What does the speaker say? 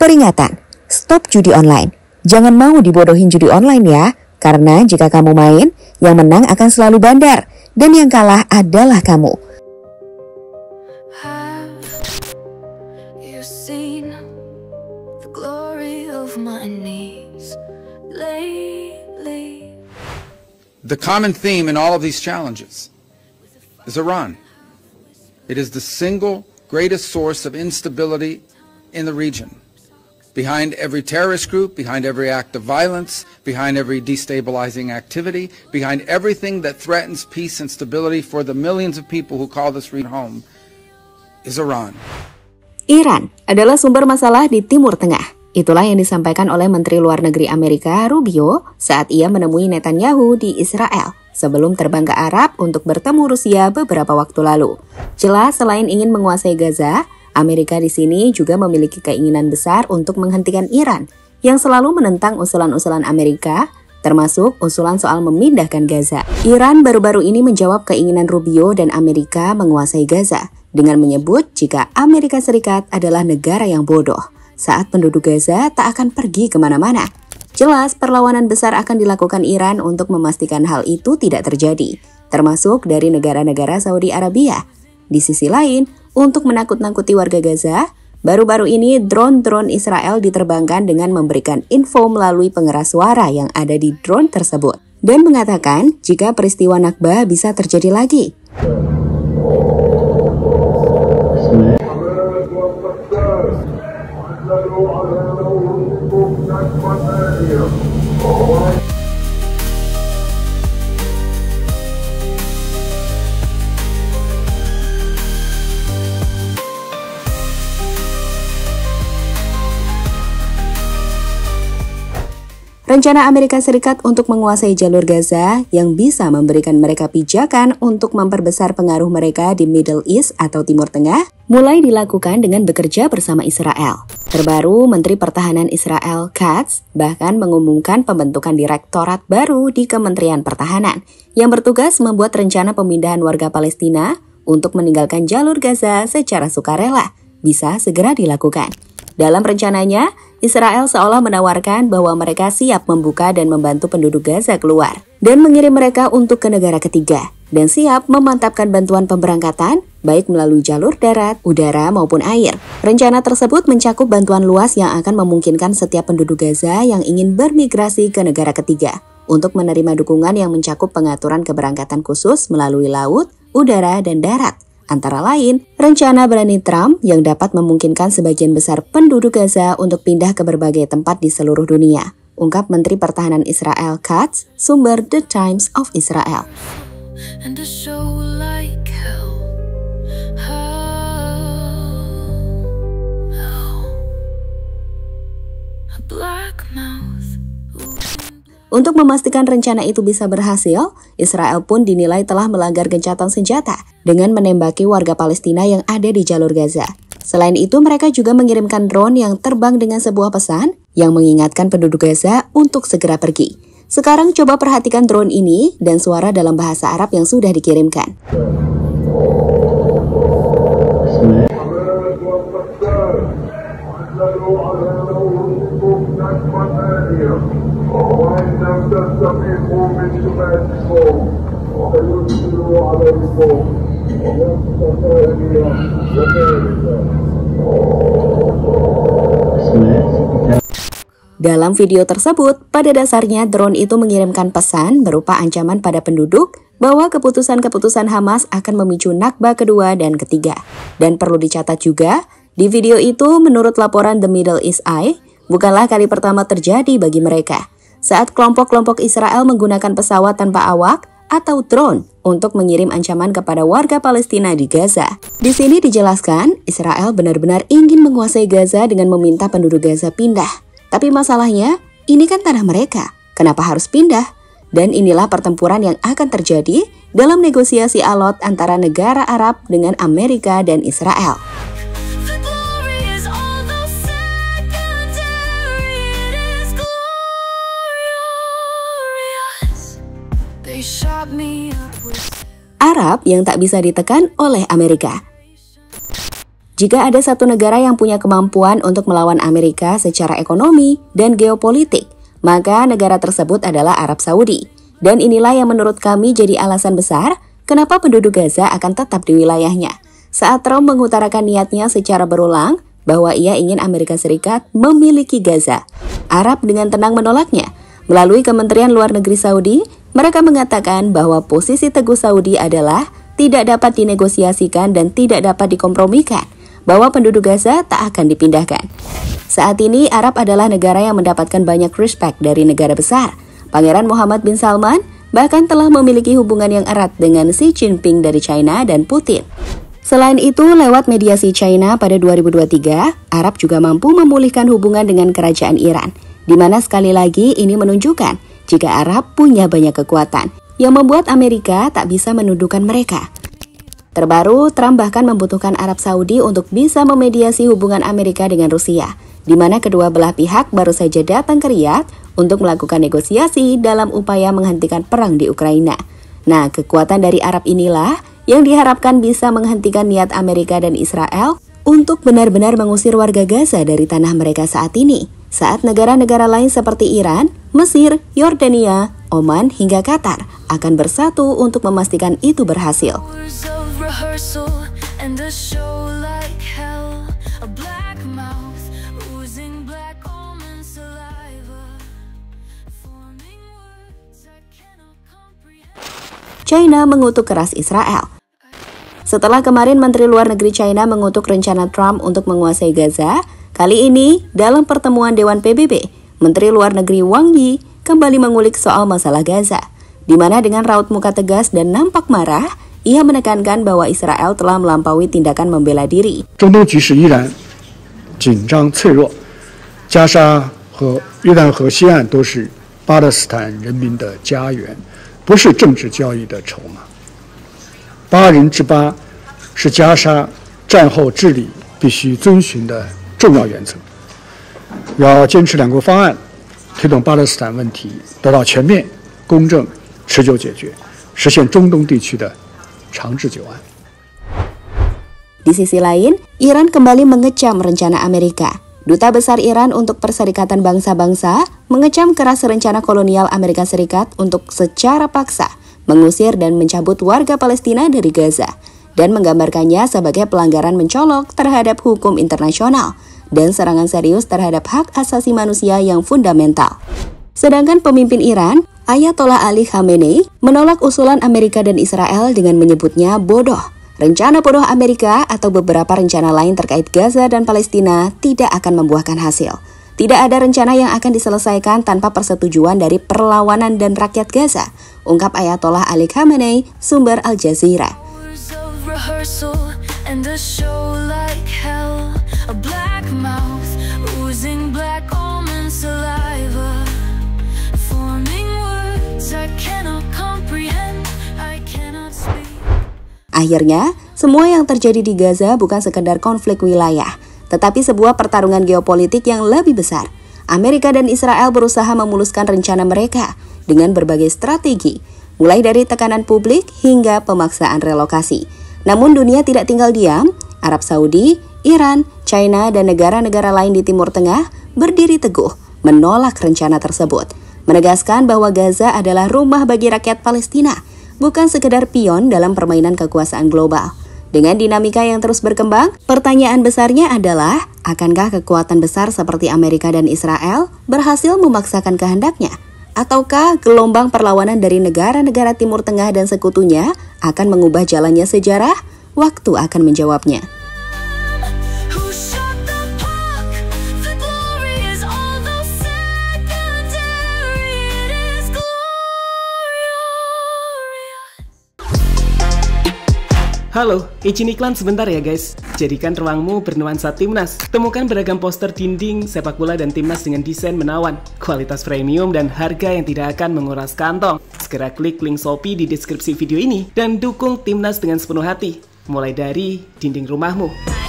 Peringatan, stop judi online. Jangan mau dibodohin judi online ya, karena jika kamu main, yang menang akan selalu bandar, dan yang kalah adalah kamu. The common theme in all of these challenges is Iran. It is the single greatest source of instability in the region. Behind every terrorist group, behind every act of violence, behind every destabilizing activity, behind everything that threatens peace and stability for the millions of people who call this region home, is Iran. Iran adalah sumber masalah di Timur Tengah. Itulah yang disampaikan oleh Menteri Luar Negeri Amerika, Rubio, saat ia menemui Netanyahu di Israel sebelum terbang ke Arab untuk bertemu Rusia beberapa waktu lalu. Jelas, selain ingin menguasai Gaza, Amerika di sini juga memiliki keinginan besar untuk menghentikan Iran yang selalu menentang usulan-usulan Amerika, termasuk usulan soal memindahkan Gaza. Iran baru-baru ini menjawab keinginan Rubio dan Amerika menguasai Gaza dengan menyebut jika Amerika Serikat adalah negara yang bodoh saat penduduk Gaza tak akan pergi kemana-mana. Jelas, perlawanan besar akan dilakukan Iran untuk memastikan hal itu tidak terjadi, termasuk dari negara-negara Saudi Arabia. Di sisi lain, untuk menakut-nakuti warga Gaza, baru-baru ini drone-drone Israel diterbangkan dengan memberikan info melalui pengeras suara yang ada di drone tersebut, dan mengatakan jika peristiwa Nakba bisa terjadi lagi. Rencana Amerika Serikat untuk menguasai jalur Gaza yang bisa memberikan mereka pijakan untuk memperbesar pengaruh mereka di Middle East atau Timur Tengah mulai dilakukan dengan bekerja bersama Israel. Terbaru, Menteri Pertahanan Israel, Katz, bahkan mengumumkan pembentukan direktorat baru di Kementerian Pertahanan yang bertugas membuat rencana pemindahan warga Palestina untuk meninggalkan jalur Gaza secara sukarela bisa segera dilakukan. Dalam rencananya, Israel seolah menawarkan bahwa mereka siap membuka dan membantu penduduk Gaza keluar dan mengirim mereka untuk ke negara ketiga dan siap memantapkan bantuan pemberangkatan baik melalui jalur darat, udara maupun air. Rencana tersebut mencakup bantuan luas yang akan memungkinkan setiap penduduk Gaza yang ingin bermigrasi ke negara ketiga untuk menerima dukungan yang mencakup pengaturan keberangkatan khusus melalui laut, udara, dan darat. Antara lain, rencana berani Trump yang dapat memungkinkan sebagian besar penduduk Gaza untuk pindah ke berbagai tempat di seluruh dunia, ungkap Menteri Pertahanan Israel Katz, sumber The Times of Israel. Untuk memastikan rencana itu bisa berhasil, Israel pun dinilai telah melanggar gencatan senjata dengan menembaki warga Palestina yang ada di jalur Gaza. Selain itu, mereka juga mengirimkan drone yang terbang dengan sebuah pesan yang mengingatkan penduduk Gaza untuk segera pergi. Sekarang coba perhatikan drone ini dan suara dalam bahasa Arab yang sudah dikirimkan. Dalam video tersebut, pada dasarnya drone itu mengirimkan pesan berupa ancaman pada penduduk bahwa keputusan-keputusan Hamas akan memicu Nakba kedua dan ketiga. Dan perlu dicatat juga, di video itu menurut laporan The Middle East Eye, bukanlah kali pertama terjadi bagi mereka saat kelompok-kelompok Israel menggunakan pesawat tanpa awak atau drone untuk mengirim ancaman kepada warga Palestina di Gaza. Di sini dijelaskan, Israel benar-benar ingin menguasai Gaza dengan meminta penduduk Gaza pindah. Tapi masalahnya, ini kan tanah mereka. Kenapa harus pindah? Dan inilah pertempuran yang akan terjadi dalam negosiasi alot antara negara Arab dengan Amerika dan Israel. Arab yang tak bisa ditekan oleh Amerika. Jika ada satu negara yang punya kemampuan untuk melawan Amerika secara ekonomi dan geopolitik, maka negara tersebut adalah Arab Saudi. Dan inilah yang menurut kami jadi alasan besar kenapa penduduk Gaza akan tetap di wilayahnya. Saat Trump mengutarakan niatnya secara berulang bahwa ia ingin Amerika Serikat memiliki Gaza, Arab dengan tenang menolaknya. Melalui Kementerian Luar Negeri Saudi, mereka mengatakan bahwa posisi teguh Saudi adalah tidak dapat dinegosiasikan dan tidak dapat dikompromikan, bahwa penduduk Gaza tak akan dipindahkan. Saat ini, Arab adalah negara yang mendapatkan banyak respect dari negara besar. Pangeran Mohammed bin Salman bahkan telah memiliki hubungan yang erat dengan Xi Jinping dari China dan Putin. Selain itu, lewat mediasi China pada 2023, Arab juga mampu memulihkan hubungan dengan kerajaan Iran, di mana sekali lagi ini menunjukkan jika Arab punya banyak kekuatan yang membuat Amerika tak bisa menundukkan mereka. Terbaru, Trump bahkan membutuhkan Arab Saudi untuk bisa memediasi hubungan Amerika dengan Rusia, di mana kedua belah pihak baru saja datang ke Riyadh untuk melakukan negosiasi dalam upaya menghentikan perang di Ukraina. Nah, kekuatan dari Arab inilah yang diharapkan bisa menghentikan niat Amerika dan Israel untuk benar-benar mengusir warga Gaza dari tanah mereka saat ini, saat negara-negara lain seperti Iran, Mesir, Yordania, Oman, hingga Qatar akan bersatu untuk memastikan itu berhasil. China mengutuk keras Israel. Setelah kemarin Menteri Luar Negeri China mengutuk rencana Trump untuk menguasai Gaza, kali ini dalam pertemuan Dewan PBB, Menteri Luar Negeri Wang Yi kembali mengulik soal masalah Gaza, di mana dengan raut muka tegas dan nampak marah, ia menekankan bahwa Israel telah melampaui tindakan membela diri. 中东局势依然紧张脆弱，加沙和约旦河西岸都是巴勒斯坦人民的家园，不是政治交易的筹码。8人之8是加沙战后治理必须遵循的重要原则，要坚持两国方案，推动巴勒斯坦问题得到全面、公正、持久解决，实现中东地区的长治久安。 Di sisi lain, Iran kembali mengecam rencana Amerika. Duta Besar Iran untuk Perserikatan Bangsa-Bangsa mengecam keras rencana kolonial Amerika Serikat untuk secara paksa mengusir dan mencabut warga Palestina dari Gaza dan menggambarkannya sebagai pelanggaran mencolok terhadap hukum internasional dan serangan serius terhadap hak asasi manusia yang fundamental. Sedangkan pemimpin Iran, Ayatollah Ali Khamenei, menolak usulan Amerika dan Israel dengan menyebutnya bodoh. Rencana bodoh Amerika atau beberapa rencana lain terkait Gaza dan Palestina tidak akan membuahkan hasil. Tidak ada rencana yang akan diselesaikan tanpa persetujuan dari perlawanan dan rakyat Gaza, ungkap Ayatollah Ali Khamenei, sumber Al Jazeera. Akhirnya, semua yang terjadi di Gaza bukan sekedar konflik wilayah, tetapi sebuah pertarungan geopolitik yang lebih besar. Amerika dan Israel berusaha memuluskan rencana mereka dengan berbagai strategi, mulai dari tekanan publik hingga pemaksaan relokasi. Namun dunia tidak tinggal diam. Arab Saudi, Iran, China, dan negara-negara lain di Timur Tengah berdiri teguh menolak rencana tersebut, menegaskan bahwa Gaza adalah rumah bagi rakyat Palestina, bukan sekedar pion dalam permainan kekuasaan global. Dengan dinamika yang terus berkembang, pertanyaan besarnya adalah, akankah kekuatan besar seperti Amerika dan Israel berhasil memaksakan kehendaknya? Ataukah gelombang perlawanan dari negara-negara Timur Tengah dan sekutunya akan mengubah jalannya sejarah? Waktu akan menjawabnya. Halo, izin iklan sebentar ya guys. Jadikan ruangmu bernuansa timnas. Temukan beragam poster dinding, sepak bola dan timnas dengan desain menawan, kualitas premium dan harga yang tidak akan menguras kantong. Segera klik link Shopee di deskripsi video ini dan dukung timnas dengan sepenuh hati. Mulai dari dinding rumahmu.